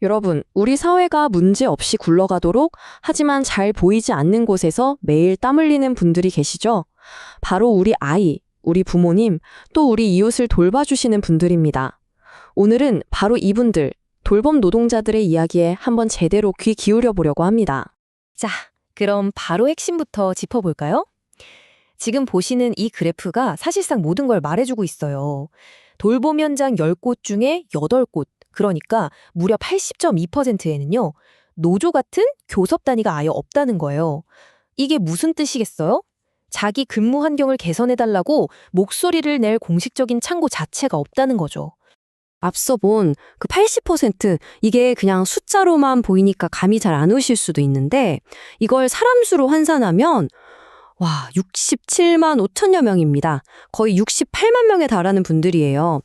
여러분, 우리 사회가 문제 없이 굴러가도록 하지만 잘 보이지 않는 곳에서 매일 땀 흘리는 분들이 계시죠? 바로 우리 아이, 우리 부모님, 또 우리 이웃을 돌봐주시는 분들입니다. 오늘은 바로 이분들, 돌봄 노동자들의 이야기에 한번 제대로 귀 기울여 보려고 합니다. 자, 그럼 바로 핵심부터 짚어볼까요? 지금 보시는 이 그래프가 사실상 모든 걸 말해주고 있어요. 돌봄 현장 10곳 중에 8곳, 그러니까 무려 80.2%에는요, 노조 같은 교섭 단위가 아예 없다는 거예요. 이게 무슨 뜻이겠어요? 자기 근무 환경을 개선해달라고 목소리를 낼 공식적인 창구 자체가 없다는 거죠. 앞서 본 그 80%, 이게 그냥 숫자로만 보이니까 감이 잘 안 오실 수도 있는데, 이걸 사람 수로 환산하면 와, 67만 5천여 명입니다. 거의 68만 명에 달하는 분들이에요.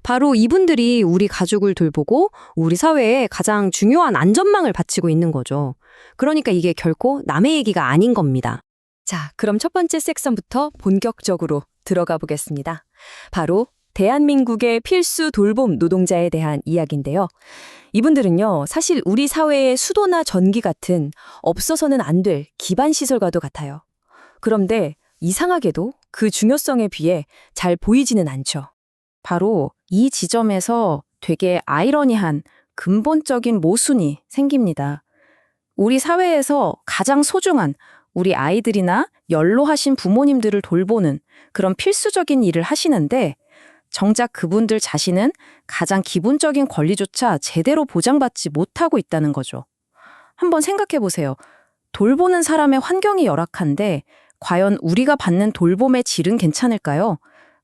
바로 이분들이 우리 가족을 돌보고 우리 사회에 가장 중요한 안전망을 바치고 있는 거죠. 그러니까 이게 결코 남의 얘기가 아닌 겁니다. 자, 그럼 첫 번째 섹션부터 본격적으로 들어가 보겠습니다. 바로 대한민국의 필수 돌봄 노동자에 대한 이야기인데요. 이분들은요, 사실 우리 사회의 수도나 전기 같은 없어서는 안 될 기반 시설과도 같아요. 그런데 이상하게도 그 중요성에 비해 잘 보이지는 않죠. 바로 이 지점에서 되게 아이러니한 근본적인 모순이 생깁니다. 우리 사회에서 가장 소중한 우리 아이들이나 연로하신 부모님들을 돌보는 그런 필수적인 일을 하시는데 정작 그분들 자신은 가장 기본적인 권리조차 제대로 보장받지 못하고 있다는 거죠. 한번 생각해 보세요. 돌보는 사람의 환경이 열악한데 과연 우리가 받는 돌봄의 질은 괜찮을까요?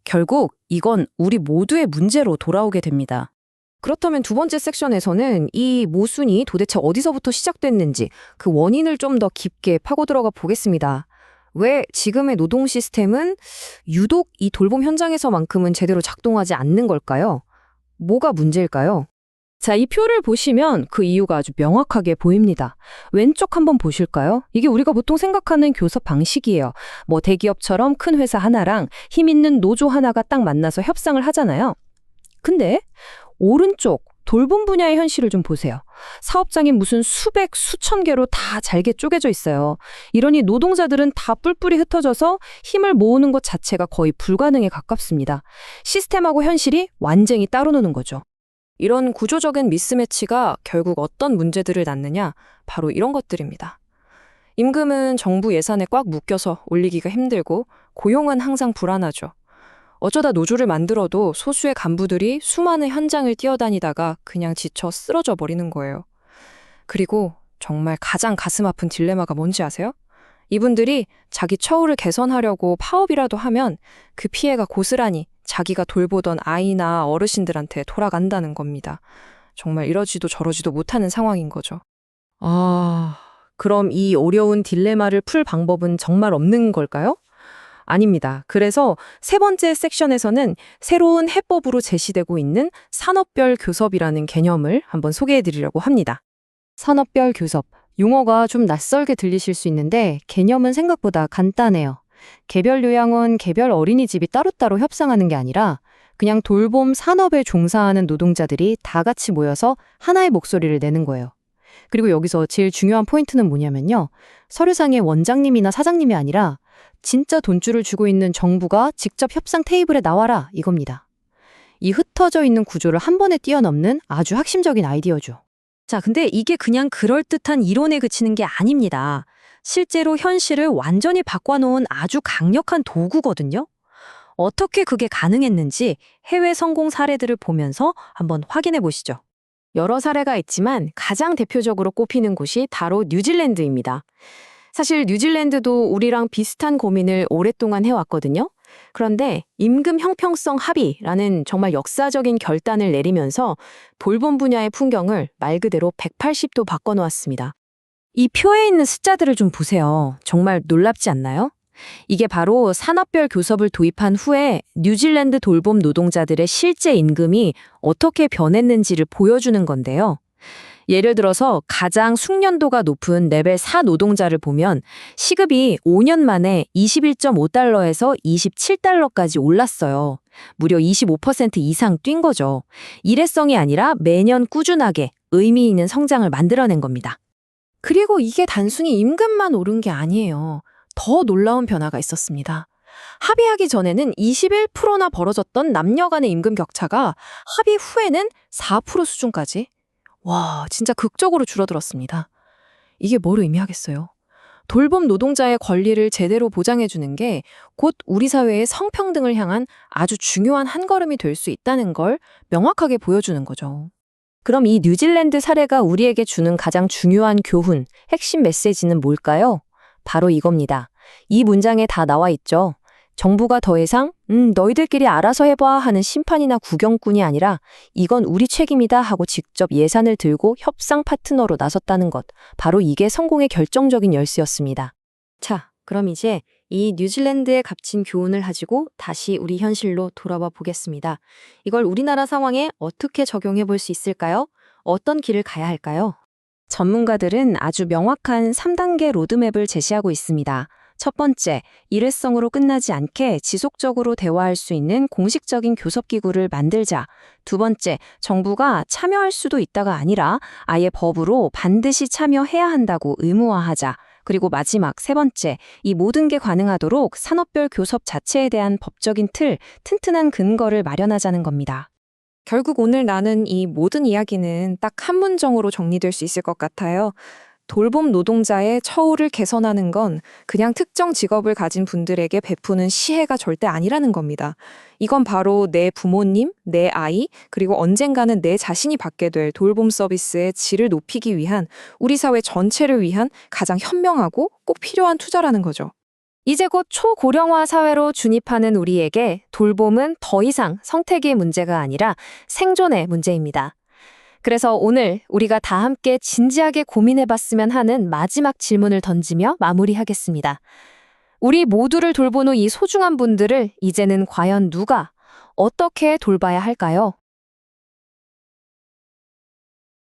결국 이건 우리 모두의 문제로 돌아오게 됩니다. 그렇다면 두 번째 섹션에서는 이 모순이 도대체 어디서부터 시작됐는지 그 원인을 좀 더 깊게 파고 들어가 보겠습니다. 왜 지금의 노동 시스템은 유독 이 돌봄 현장에서만큼은 제대로 작동하지 않는 걸까요? 뭐가 문제일까요? 자, 이 표를 보시면 그 이유가 아주 명확하게 보입니다. 왼쪽 한번 보실까요? 이게 우리가 보통 생각하는 교섭 방식이에요. 뭐 대기업처럼 큰 회사 하나랑 힘 있는 노조 하나가 딱 만나서 협상을 하잖아요. 근데 오른쪽 돌봄 분야의 현실을 좀 보세요. 사업장이 무슨 수백, 수천 개로 다 잘게 쪼개져 있어요. 이러니 노동자들은 다 뿔뿔이 흩어져서 힘을 모으는 것 자체가 거의 불가능에 가깝습니다. 시스템하고 현실이 완전히 따로 노는 거죠. 이런 구조적인 미스매치가 결국 어떤 문제들을 낳느냐? 바로 이런 것들입니다. 임금은 정부 예산에 꽉 묶여서 올리기가 힘들고 고용은 항상 불안하죠. 어쩌다 노조를 만들어도 소수의 간부들이 수많은 현장을 뛰어다니다가 그냥 지쳐 쓰러져 버리는 거예요. 그리고 정말 가장 가슴 아픈 딜레마가 뭔지 아세요? 이분들이 자기 처우를 개선하려고 파업이라도 하면 그 피해가 고스란히 자기가 돌보던 아이나 어르신들한테 돌아간다는 겁니다. 정말 이러지도 저러지도 못하는 상황인 거죠. 그럼 이 어려운 딜레마를 풀 방법은 정말 없는 걸까요? 아닙니다. 그래서 세 번째 섹션에서는 새로운 해법으로 제시되고 있는 산업별 교섭이라는 개념을 한번 소개해 드리려고 합니다. 산업별 교섭. 용어가 좀 낯설게 들리실 수 있는데 개념은 생각보다 간단해요. 개별 요양원, 개별 어린이집이 따로따로 협상하는 게 아니라 그냥 돌봄 산업에 종사하는 노동자들이 다 같이 모여서 하나의 목소리를 내는 거예요. 그리고 여기서 제일 중요한 포인트는 뭐냐면요. 서류상의 원장님이나 사장님이 아니라 진짜 돈줄을 주고 있는 정부가 직접 협상 테이블에 나와라 이겁니다. 이 흩어져 있는 구조를 한 번에 뛰어넘는 아주 핵심적인 아이디어죠. 자, 근데 이게 그냥 그럴듯한 이론에 그치는 게 아닙니다. 실제로 현실을 완전히 바꿔놓은 아주 강력한 도구거든요. 어떻게 그게 가능했는지 해외 성공 사례들을 보면서 한번 확인해 보시죠. 여러 사례가 있지만 가장 대표적으로 꼽히는 곳이 바로 뉴질랜드입니다. 사실 뉴질랜드도 우리랑 비슷한 고민을 오랫동안 해왔거든요. 그런데 임금 형평성 합의라는 정말 역사적인 결단을 내리면서 돌봄 분야의 풍경을 말 그대로 180도 바꿔놓았습니다. 이 표에 있는 숫자들을 좀 보세요. 정말 놀랍지 않나요? 이게 바로 산업별 교섭을 도입한 후에 뉴질랜드 돌봄 노동자들의 실제 임금이 어떻게 변했는지를 보여주는 건데요. 예를 들어서 가장 숙련도가 높은 레벨 4 노동자를 보면 시급이 5년 만에 21.5달러에서 27달러까지 올랐어요. 무려 25% 이상 뛴 거죠. 일회성이 아니라 매년 꾸준하게 의미 있는 성장을 만들어낸 겁니다. 그리고 이게 단순히 임금만 오른 게 아니에요. 더 놀라운 변화가 있었습니다. 합의하기 전에는 21%나 벌어졌던 남녀 간의 임금 격차가 합의 후에는 4% 수준까지. 와, 진짜 극적으로 줄어들었습니다. 이게 뭘 의미하겠어요? 돌봄 노동자의 권리를 제대로 보장해주는 게 곧 우리 사회의 성평등을 향한 아주 중요한 한 걸음이 될 수 있다는 걸 명확하게 보여주는 거죠. 그럼 이 뉴질랜드 사례가 우리에게 주는 가장 중요한 교훈, 핵심 메시지는 뭘까요? 바로 이겁니다. 이 문장에 다 나와 있죠. 정부가 더 이상 너희들끼리 알아서 해봐 하는 심판이나 구경꾼이 아니라 이건 우리 책임이다 하고 직접 예산을 들고 협상 파트너로 나섰다는 것. 바로 이게 성공의 결정적인 열쇠였습니다. 자, 그럼 이제 이 뉴질랜드에 값진 교훈을 가지고 다시 우리 현실로 돌아와 보겠습니다. 이걸 우리나라 상황에 어떻게 적용해 볼 수 있을까요? 어떤 길을 가야 할까요? 전문가들은 아주 명확한 3단계 로드맵을 제시하고 있습니다. 첫 번째, 일회성으로 끝나지 않게 지속적으로 대화할 수 있는 공식적인 교섭기구를 만들자. 두 번째, 정부가 참여할 수도 있다가 아니라 아예 법으로 반드시 참여해야 한다고 의무화하자. 그리고 마지막 세 번째, 이 모든 게 가능하도록 산업별 교섭 자체에 대한 법적인 틀, 튼튼한 근거를 마련하자는 겁니다. 결국 오늘 나눈 이 모든 이야기는 딱 한 문장으로 정리될 수 있을 것 같아요. 돌봄 노동자의 처우를 개선하는 건 그냥 특정 직업을 가진 분들에게 베푸는 시혜가 절대 아니라는 겁니다. 이건 바로 내 부모님, 내 아이, 그리고 언젠가는 내 자신이 받게 될 돌봄 서비스의 질을 높이기 위한 우리 사회 전체를 위한 가장 현명하고 꼭 필요한 투자라는 거죠. 이제 곧 초고령화 사회로 진입하는 우리에게 돌봄은 더 이상 선택의 문제가 아니라 생존의 문제입니다. 그래서 오늘 우리가 다 함께 진지하게 고민해봤으면 하는 마지막 질문을 던지며 마무리하겠습니다. 우리 모두를 돌보는 이 소중한 분들을 이제는 과연 누가, 어떻게 돌봐야 할까요?